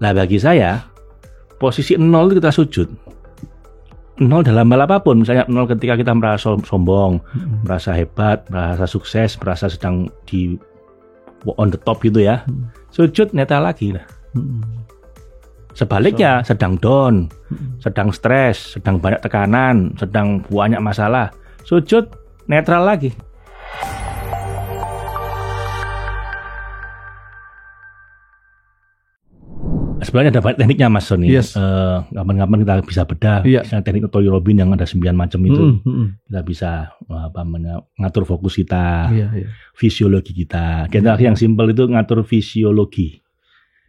Nah bagi saya posisi 0 itu kita sujud. 0 dalam hal apapun, misalnya 0 ketika kita merasa sombong, merasa hebat, merasa sukses, merasa sedang di on the top gitu ya. Sujud netral lagi lah. Sebaliknya sedang down, sedang stres, sedang banyak tekanan, sedang banyak masalah, sujud netral lagi. Sebenarnya ada banyak tekniknya Mas Sony. Yes. Kapan-kapan kita bisa bedah. Teknik Tony Robbins yang ada 9 macam itu. Kita bisa ngatur fokus kita, fisiologi kita. Kita yang simpel itu ngatur fisiologi.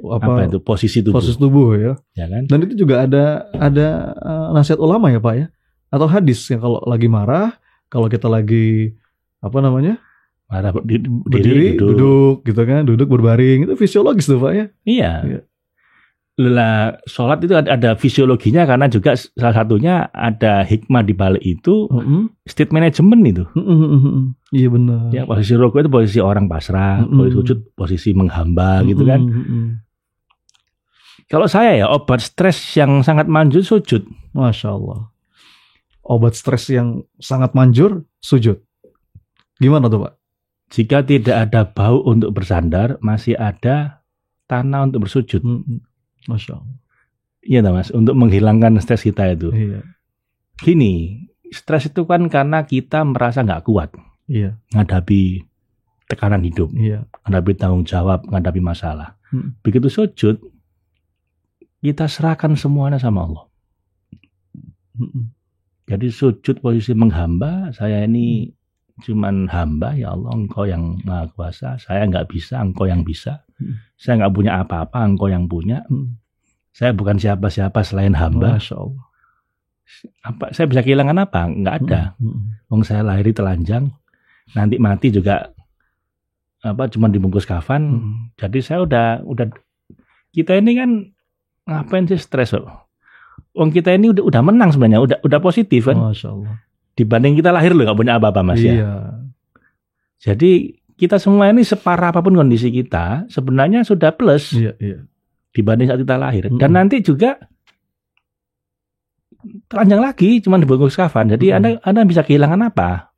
Apa itu? Posisi tubuh. Posisi tubuh ya. Ya kan? Dan itu juga ada nasihat ulama ya Pak ya? Atau hadis yang kalau lagi marah, kalau kita lagi marah berdiri, duduk gitu kan, duduk berbaring, itu fisiologis tuh Pak ya? Iya. Lah sholat itu ada fisiologinya karena juga salah satunya ada hikmah di balik itu, state management itu. Iya benar. Ya, posisi rukuk itu posisi orang pasrah, posisi sujud posisi menghamba gitu kan. Kalau saya ya obat stres yang sangat manjur sujud. Masya Allah. Obat stres yang sangat manjur sujud. Gimana tuh Pak? Jika tidak ada bau untuk bersandar, masih ada tanah untuk bersujud. Masya Allah. Iya Mas, untuk menghilangkan stres kita itu. Iya. Gini, stres itu kan karena kita merasa nggak kuat. Iya. Menghadapi tekanan hidup. Iya. Menghadapi tanggung jawab, menghadapi masalah. Begitu sujud, kita serahkan semuanya sama Allah. Jadi sujud posisi menghamba, saya ini cuman hamba, ya Allah, Engkau yang Maha Kuasa, saya nggak bisa, Engkau yang bisa. Saya nggak punya apa-apa, Engkau yang punya. Saya bukan siapa-siapa selain hamba. Masya Allah. Saya bisa kehilangan apa? Nggak ada. Wong saya lahir telanjang, nanti mati juga cuma dibungkus kafan. Jadi saya udah kita ini kan ngapain sih stres loh? Wong kita ini udah menang sebenarnya, udah positif kan? Masya Allah. Dibanding kita lahir loh nggak punya apa-apa Mas ya. Jadi kita semua ini separah apapun kondisi kita sebenarnya sudah plus dibanding saat kita lahir. Dan nanti juga telanjang lagi cuma dibungkus kafan. Jadi anda bisa kehilangan apa?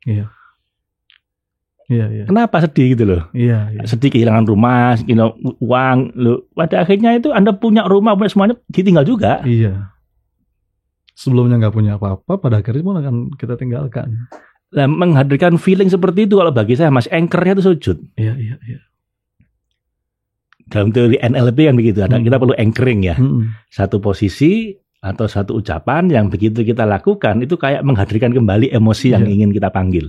Kenapa sedih gitu loh? Sedih kehilangan rumah, uang. Loh, pada akhirnya itu Anda punya rumah, punya semuanya ditinggal juga. Sebelumnya nggak punya apa-apa, pada akhirnya pun akan kita tinggalkan. Nah, menghadirkan feeling seperti itu kalau bagi saya Mas, anchor-nya itu sujud. Dalam teori NLP kan begitu, kita perlu anchoring ya. Satu posisi atau satu ucapan yang begitu kita lakukan itu kayak menghadirkan kembali emosi yang ingin kita panggil.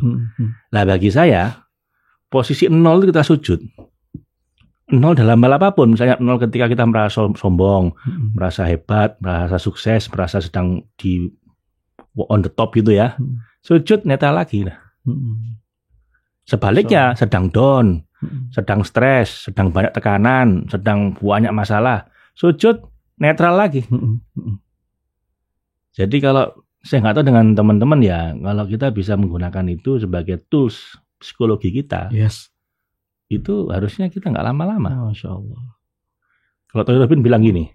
Nah bagi saya posisi 0 itu kita sujud. 0 dalam hal apapun, misalnya 0 ketika kita merasa sombong, merasa hebat, merasa sukses, merasa sedang di on the top gitu ya. Sujud netral lagi lah. Sebaliknya sedang down, sedang stres, sedang banyak tekanan, sedang banyak masalah, sujud netral lagi. Jadi kalau saya nggak tahu dengan teman-teman ya, kalau kita bisa menggunakan itu sebagai tools psikologi kita, itu harusnya kita nggak lama-lama. Masya Allah. Kalau Tony Robbins bilang gini,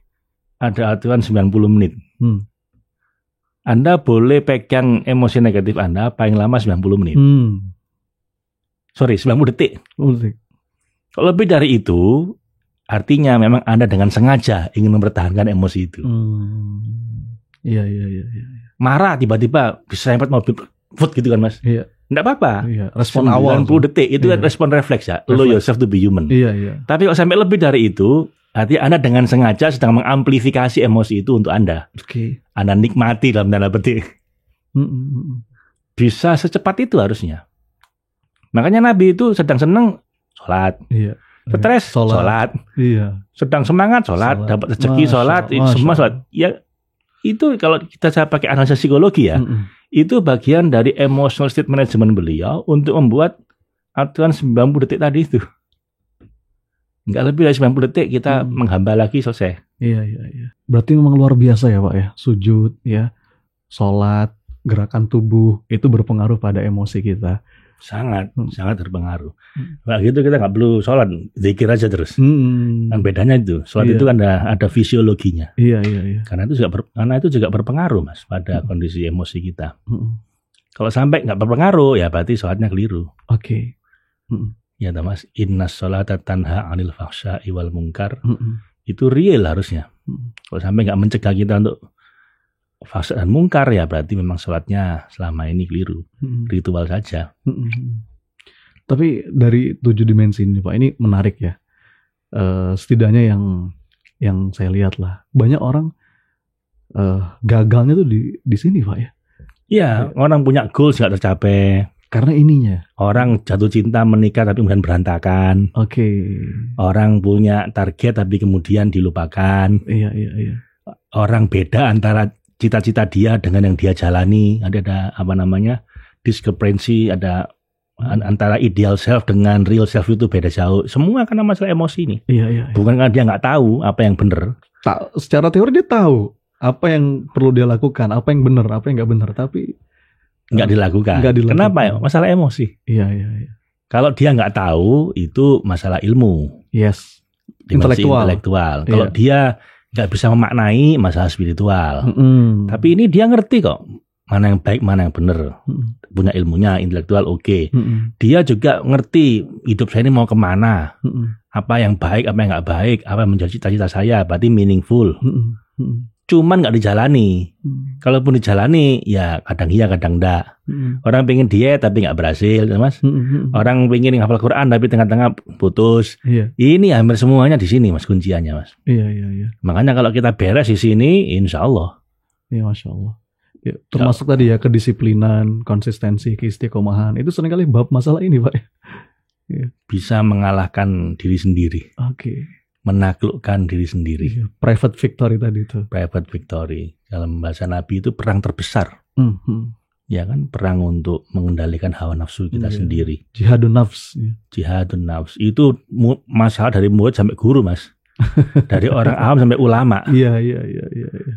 ada aturan 90 menit. Anda boleh pegang emosi negatif Anda paling lama 90 menit. Sorry, 90 detik. Kalau lebih dari itu, artinya memang Anda dengan sengaja ingin mempertahankan emosi itu. Iya. Marah tiba-tiba diserempet mobil, food gitu kan Mas? Nggak apa-apa. Respon awal 90 detik itu kan respon refleks ya. Allow yourself to be human. Tapi kalau sampai lebih dari itu, artinya Anda dengan sengaja sedang mengamplifikasi emosi itu untuk Anda. Anda nikmati dalam tanda petik. Bisa secepat itu harusnya. Makanya Nabi itu sedang senang sholat. Stres sholat. Sedang semangat sholat. Dapat rezeki sholat. Semua sholat. Ya itu kalau kita pakai analisa psikologi ya. Itu bagian dari emotional state management beliau untuk membuat aturan 90 detik tadi itu. Enggak lebih dari 90 detik kita menghamba lagi selesai. Iya. Berarti memang luar biasa ya Pak ya. Sujud ya, sholat, gerakan tubuh itu berpengaruh pada emosi kita. sangat berpengaruh. Nah gitu kita nggak perlu sholat, zikir aja terus. Kan bedanya itu, sholat itu kan ada fisiologinya. Iya. Karena itu juga berpengaruh Mas pada kondisi emosi kita. Kalau sampai nggak berpengaruh, ya berarti sholatnya keliru. Oke. Ya Mas, innas sholata tanha 'anil fahsya'i wal munkar. Itu real harusnya. Kalau sampai nggak mencegah kita untuk fahsya dan mungkar, ya berarti memang sholatnya selama ini keliru, ritual saja. Tapi dari 7 dimensi ini Pak, ini menarik ya. Setidaknya yang saya lihat lah, banyak orang gagalnya tuh di sini Pak ya. Iya, orang punya goals nggak tercapai. Karena ininya. Orang jatuh cinta menikah tapi kemudian berantakan. Oke. Orang punya target tapi kemudian dilupakan. Iya. Orang beda antara cita-cita dia dengan yang dia jalani, ada discrepancy, ada antara ideal self dengan real self itu beda jauh. Semua karena masalah emosi ini. Iya. Bukan karena dia nggak tahu apa yang benar. Secara teori dia tahu apa yang perlu dia lakukan, apa yang benar, apa yang nggak benar, tapi nggak dilakukan. Kenapa ya? Masalah emosi. Iya. Kalau dia nggak tahu, itu masalah ilmu. Yes. Intelektual. Kalau dia nggak bisa memaknai, masalah spiritual. Tapi ini dia ngerti kok mana yang baik, mana yang benar. Punya ilmunya, intelektual oke. Dia juga ngerti hidup saya ini mau kemana. Apa yang baik, apa yang nggak baik, apa yang menjadi cita-cita saya, berarti meaningful. Cuman nggak dijalani. Kalaupun dijalani, ya kadang iya, kadang enggak. Orang pengen diet tapi nggak berhasil, Mas. Orang pengen hafal Quran tapi tengah-tengah putus. Ini hampir semuanya di sini, Mas, kunciannya, Mas. Iya. Makanya kalau kita beres di sini, insya Allah. Iya, Masya Allah. Ya, termasuk tadi ya kedisiplinan, konsistensi, keistiqomahan. Itu seringkali bab masalah ini, Pak. Ya. Bisa mengalahkan diri sendiri. Oke. Menaklukkan diri sendiri. Private victory tadi itu. Private victory. Dalam bahasa Nabi itu perang terbesar. Ya kan, perang untuk mengendalikan hawa nafsu kita sendiri. Jihadun nafs. Jihadun nafs. Itu masalah dari murid sampai guru, Mas. Dari orang awam sampai ulama. Iya.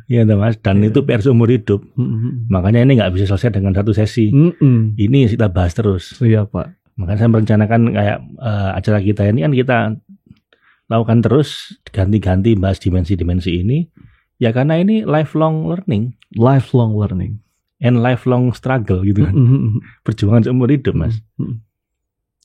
Iya, Mas. Dan itu PR seumur hidup. Makanya ini nggak bisa selesai dengan satu sesi. Ini kita bahas terus. Iya, Pak. Makanya saya merencanakan kayak acara kita ini kan kita lakukan terus, ganti-ganti bahas dimensi-dimensi ini. Ya karena ini lifelong learning. Lifelong learning. And lifelong struggle gitu kan. Perjuangan seumur hidup, Mas.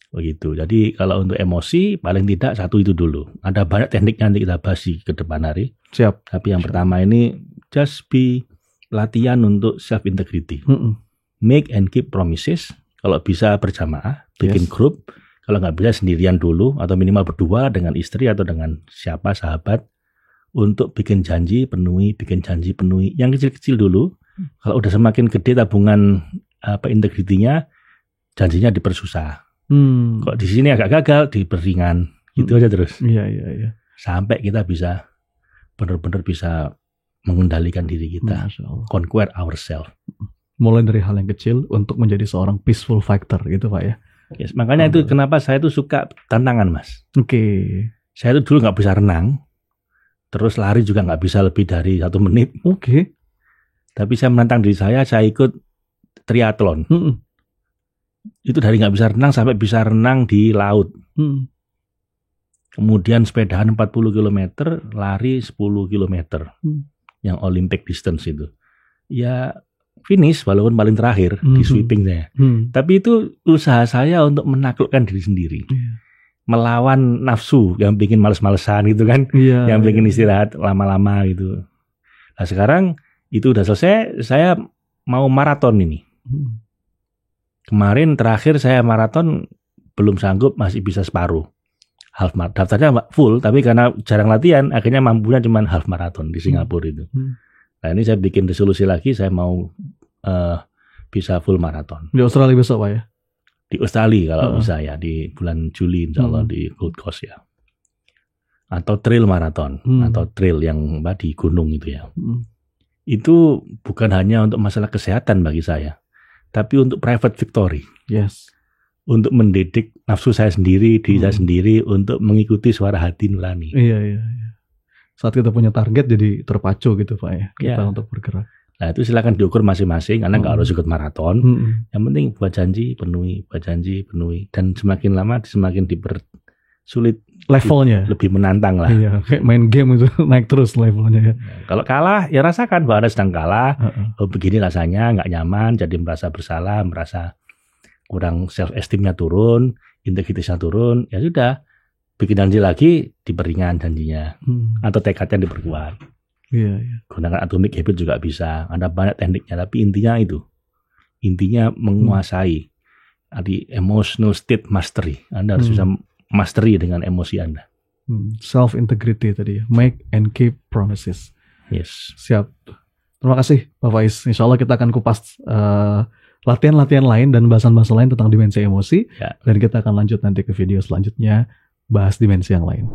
Begitu. Jadi kalau untuk emosi, paling tidak satu itu dulu. Ada banyak teknik nanti kita bahas di ke depan hari. Siap. Tapi yang pertama ini, just be latihan untuk self-integrity. Make and keep promises. Kalau bisa berjamaah, bikin grup. Kalau nggak bisa sendirian dulu, atau minimal berdua dengan istri atau dengan siapa, sahabat. Untuk bikin janji, penuhi, bikin janji, penuhi. Yang kecil-kecil dulu. Kalau udah semakin gede tabungan integritinya, janjinya dipersusah. Kalau di sini agak gagal, diperingan. Gitu aja terus. Iya. Sampai kita bisa benar-benar bisa mengendalikan diri kita. Conquer ourselves. Mulai dari hal yang kecil untuk menjadi seorang peaceful fighter gitu, Pak ya. Yes, makanya itu kenapa saya tuh suka tantangan, Mas. Oke. Saya tuh dulu nggak bisa renang. Terus lari juga nggak bisa lebih dari 1 menit. Oke. Tapi saya menantang diri saya ikut triathlon. Itu dari nggak bisa renang sampai bisa renang di laut. Kemudian sepedahan 40 km, lari 10 km. Yang Olympic distance itu. Ya finish walaupun paling terakhir di sweeping saya. Tapi itu usaha saya untuk menaklukkan diri sendiri. Melawan nafsu yang bikin males-malesan gitu kan. Yang bikin istirahat lama-lama gitu. Nah sekarang itu udah selesai, saya mau maraton ini. Kemarin terakhir saya maraton belum sanggup, masih bisa separuh. Half marathon. Daftarnya full, tapi karena jarang latihan, akhirnya mampunya cuma half marathon di Singapura itu. Nah ini saya bikin resolusi lagi, saya mau bisa full marathon. Di Australia besok, Pak ya? Di Australia kalau bisa ya, di bulan Juli insya Allah di Gold Coast ya. Atau trail marathon, atau trail yang di gunung itu ya. Itu bukan hanya untuk masalah kesehatan bagi saya, tapi untuk private victory. Yes. Untuk mendidik nafsu saya sendiri, diri saya sendiri, untuk mengikuti suara hati nurani. Iya. Saat kita punya target jadi terpacu gitu, Pak ya, kita untuk bergerak. Nah itu silakan diukur masing-masing, karena nggak harus ikut maraton. Yang penting buat janji penuhi, dan semakin lama semakin dipersulit levelnya, lebih menantang lah. Iya, kayak main game itu naik terus levelnya ya. Kalau kalah ya rasakan bahwa Anda sedang kalah. Oh begini rasanya, nggak nyaman, jadi merasa bersalah, merasa kurang self esteemnya turun, integritasnya turun. Ya sudah, bikin janji lagi, diperingan janjinya, atau tekadnya diperkuat. Iya. Gunakan atomic habit juga bisa. Ada banyak tekniknya, tapi intinya menguasai di emotional state mastery. Anda harus bisa mastery dengan emosi Anda. Self integrity tadi, make and keep promises. Yes. Siap. Terima kasih Pak Faiz. Insya Allah kita akan kupas latihan-latihan lain dan bahasan-bahasan lain tentang dimensi emosi. Dan kita akan lanjut nanti ke video selanjutnya, bahas dimensi yang lain.